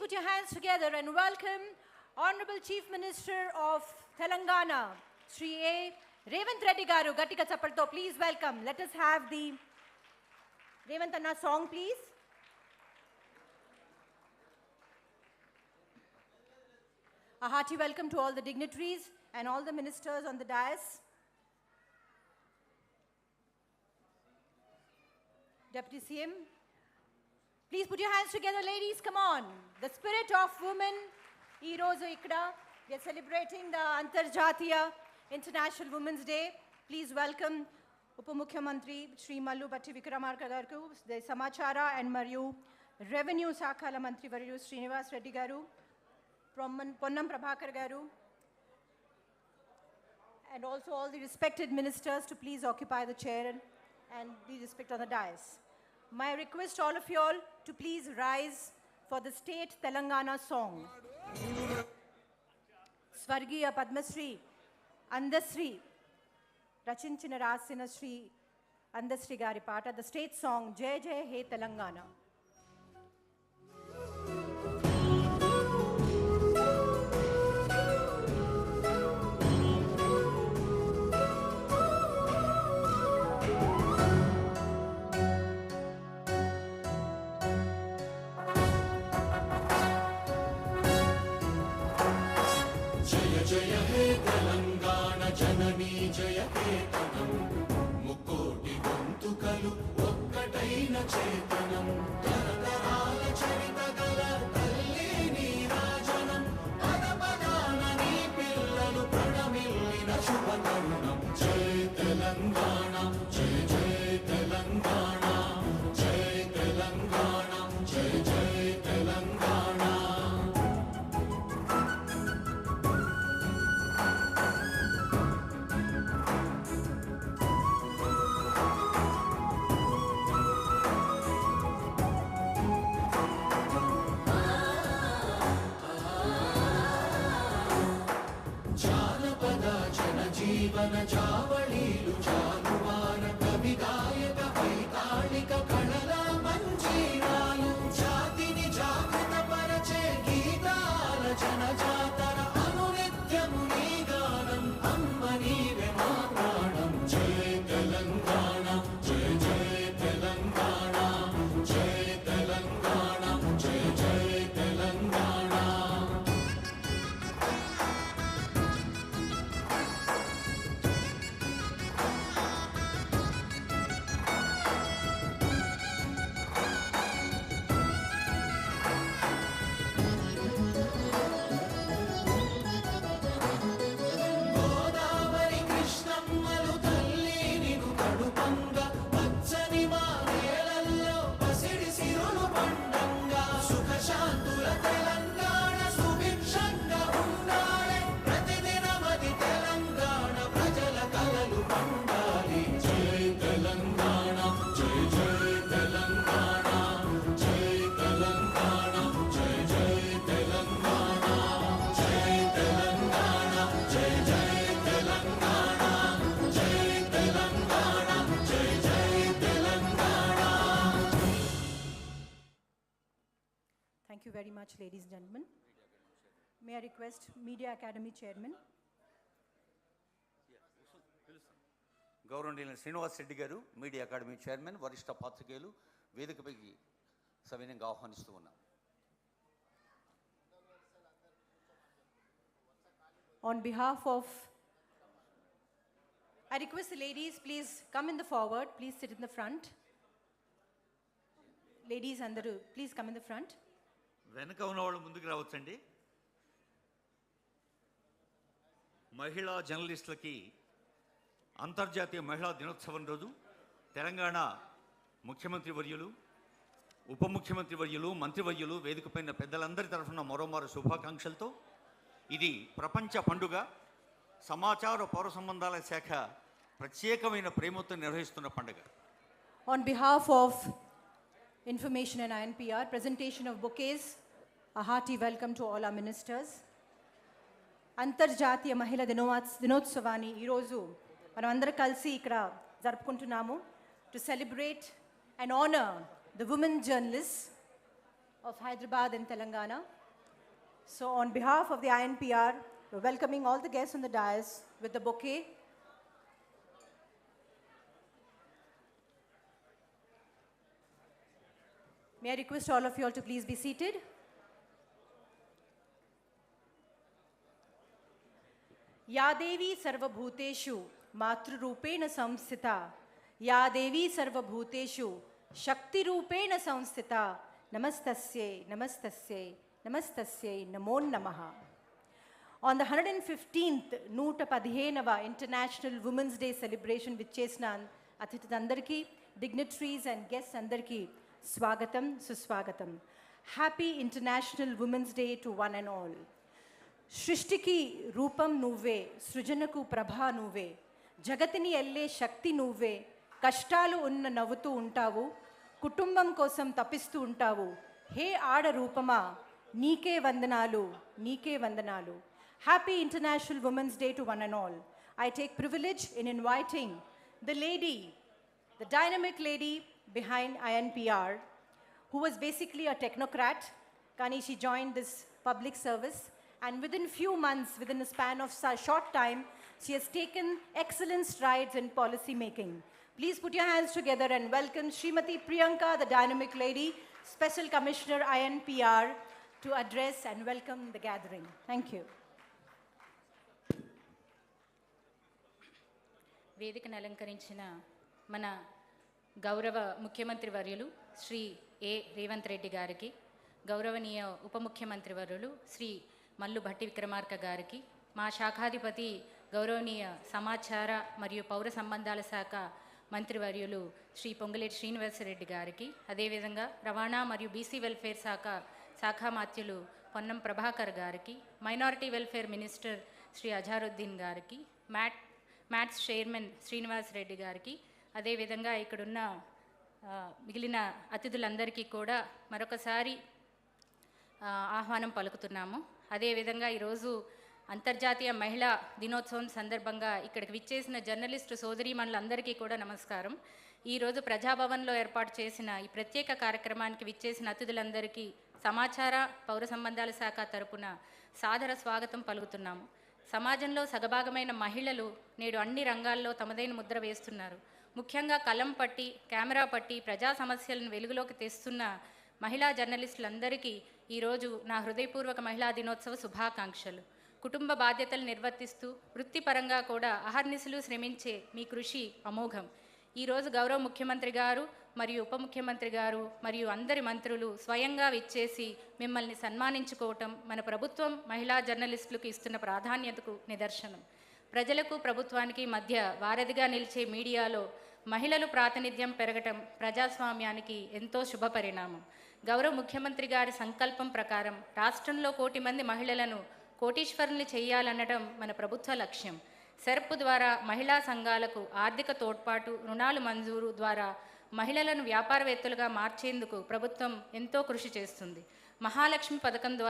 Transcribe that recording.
put your hands together and welcome Honorable Chief Minister of Telangana, Shri A. Revanth Reddy Garu. Gattiga chappalto, please welcome. Let us have the Revanth Anna song, please. A hearty welcome to all the dignitaries and all the ministers on the dais. Deputy CM, please put your hands together, ladies. Come on. The spirit of women. Ee roju ikkada we are celebrating the Antarjatiya International Women's Day. Please welcome Upamukhyamantri Shri Mallu Batti Vikramarka garu, the Samachara and Mariyu Revenue Sakhala Mantri Varyu Srinivas Reddy garu, Ponnam Prabhakar garu, and also all the respected ministers to please occupy the chair and be respected on the dais. My request all of you all to please rise for the state Telangana song. Swargiya Padmasri Andasri Rachinchina Rasina Sri Andasri Gari Pata, the state song Jai Jai He Telangana. జయ హే తెలంగాణ జననీ జయ కేతనం ముక్కోటి గొంతుకలు ఒక్కటైన చేతనం తరతరాల చరిత గల తల్లి నీరాజనం పద పదాన నీ పిల్లలు ప్రణమిల్లిన శుభతరుణం జయ తెలంగాణ జయ జయ తెలంగాణ జయ తెలంగాణ జయ జయ తెలంగాణ. జీవన జావళీలు జాలువాన కవి గాయక వైతాళిక కళల మంజీరాలు జాతిని జాగృత పరచే గీతాల జనజాతర అనునిత్యము నీ గానం అమ్మ నీవే మా ప్రాణం జయ తెలంగాణ జయ జయ తెలంగాణ జయ తెలంగాణ జయ జయ Telangana. Thank you very much, ladies and gentlemen. May I request Media Academy Chairman. గౌరవనీయులైన శ్రీనివాస్ రెడ్డి గారు మీడియా అకాడమీ చైర్మన్ వరిష్ఠ పాత్రికేయులు వేదికపైకి సవినయంగా ఆహ్వానిస్తూ ఉన్నాం. On behalf of, I request the ladies, please come in the forward, please sit in the front. Ladies andaru, please come in the front. వెనక ఉన్న వాళ్ళు ముందుకు రావచ్చండి. మహిళా జర్నలిస్టులకి అంతర్జాతీయ మహిళా దినోత్సవం రోజు తెలంగాణ ముఖ్యమంత్రి వర్యులు, ఉప ముఖ్యమంత్రి వర్యులు, మంత్రివర్యులు, వేదికపైన పెద్దలందరి తరఫున మరోమారు శుభాకాంక్షలతో ఇది ప్రపంచ పండుగ. సమాచార పౌర సంబంధాల శాఖ ప్రత్యేకమైన ప్రేమతో నిర్వహిస్తున్న పండుగ. On behalf of Information and INPR, presentation of bouquets, a hearty welcome to all our ministers. అంతర్జాతీయ మహిళా దినోత్సవాన్ని ఈరోజు మనం అందరం కలిసి ఇక్కడ జరుపుకుంటున్నాము to celebrate and honour the women journalist of Hyderabad and Telangana. So on behalf of the INPR, we're welcoming all the guests on the dais with the bouquet. May I request all of you all to please be seated. या देवी सर्वभूतेषु मातृरूपेण संस्थिता या देवी सर्वभूतेषु शक्तिरूपेण संस्थिता नमस्तस्यै नमस्तस्यै नमस्तस्यै नमो नमः. On the 115th Noota Padhenava International Women's Day celebration vichesna atithandarki, dignitaries and guests andarki swagatam suswagatam. Happy International Women's Day to one and all. Shrishthiki Rupam Nuve, Srujanaku Prabha Nuve, Jagatini Elle Shakti Nuve, Kashtalu Unna Navutu Untavu, Kutumbam Kosam Tapistu Untavu, He Ada Rupama, Nike Vandanalu, Nike Vandanalu. Happy International Women's Day to one and all. I take privilege in inviting the lady, the dynamic lady behind INPR, who was basically a technocrat. Kani, she joined this public service. And within few months, within a span of short time, she has taken excellent strides in policy making. Please put your hands together and welcome Srimati Priyanka, the dynamic lady, Special Commissioner INPR, to address and welcome the gathering. Thank you. వేదికను అలంకరించిన మన గౌరవ ముఖ్యమంత్రి వర్యులు శ్రీ ఏ రేవంత్ రెడ్డి గారికి, గౌరవనీయ ఉప ముఖ్యమంత్రి వర్యులు శ్రీ మల్లు భట్టి విక్రమార్క గారికి, మా శాఖాధిపతి గౌరవనీయ సమాచార మరియు పౌర సంబంధాల శాఖ మంత్రివర్యులు శ్రీ పొంగులేటి శ్రీనివాసరెడ్డి గారికి, అదేవిధంగా రవాణా మరియు బీసీ వెల్ఫేర్ శాఖా మాత్యులు పొన్నం ప్రభాకర్ గారికి, minority welfare minister Shri Azharuddin గారికి, మ్యాట్స్ చైర్మన్ శ్రీనివాసరెడ్డి గారికి, అదేవిధంగా ఇక్కడున్న మిగిలిన అతిథులందరికీ కూడా మరొకసారి ఆహ్వానం పలుకుతున్నాము. అదేవిధంగా ఈరోజు అంతర్జాతీయ మహిళా దినోత్సవం సందర్భంగా ఇక్కడికి విచ్చేసిన జర్నలిస్టు సోదరీమణులందరికీ కూడా నమస్కారం. ఈరోజు ప్రజాభవన్లో ఏర్పాటు చేసిన ఈ ప్రత్యేక కార్యక్రమానికి విచ్చేసిన అతిథులందరికీ సమాచార పౌర సంబంధాల శాఖ తరపున సాదర స్వాగతం పలుకుతున్నాము. సమాజంలో సగభాగమైన మహిళలు నేడు అన్ని రంగాల్లో తమదైన ముద్ర వేస్తున్నారు. ముఖ్యంగా కలం పట్టి, కెమెరా పట్టి ప్రజా సమస్యలను వెలుగులోకి తెస్తున్న మహిళా జర్నలిస్టులందరికీ ఈరోజు నా హృదయపూర్వక మహిళా దినోత్సవ శుభాకాంక్షలు. కుటుంబ బాధ్యతలు నిర్వర్తిస్తూ వృత్తిపరంగా కూడా అహర్నిశలు శ్రమించే మీ కృషి అమోఘం. ఈరోజు గౌరవ ముఖ్యమంత్రి గారు మరియు ఉప ముఖ్యమంత్రి గారు మరియు అందరి మంత్రులు స్వయంగా విచ్చేసి మిమ్మల్ని సన్మానించుకోవటం మన ప్రభుత్వం మహిళా జర్నలిస్టులకు ఇస్తున్న ప్రాధాన్యతకు నిదర్శనం. ప్రజలకు ప్రభుత్వానికి మధ్య వారధిగా నిలిచే మీడియాలో మహిళలు ప్రాతినిధ్యం పెరగటం ప్రజాస్వామ్యానికి ఎంతో శుభ పరిణామం. గౌరవ ముఖ్యమంత్రి గారి సంకల్పం ప్రకారం రాష్ట్రంలో 1 కోటి మంది మహిళలను కోటీశ్వరుల్ని చేయాలనడం మన ప్రభుత్వ లక్ష్యం. సెర్ప్ ద్వారా మహిళా సంఘాలకు ఆర్థిక తోడ్పాటు, రుణాలు మంజూరు ద్వారా మహిళలను వ్యాపారవేత్తలుగా మార్చేందుకు ప్రభుత్వం ఎంతో కృషి చేస్తుంది. మహాలక్ష్మి పథకం ద్వారా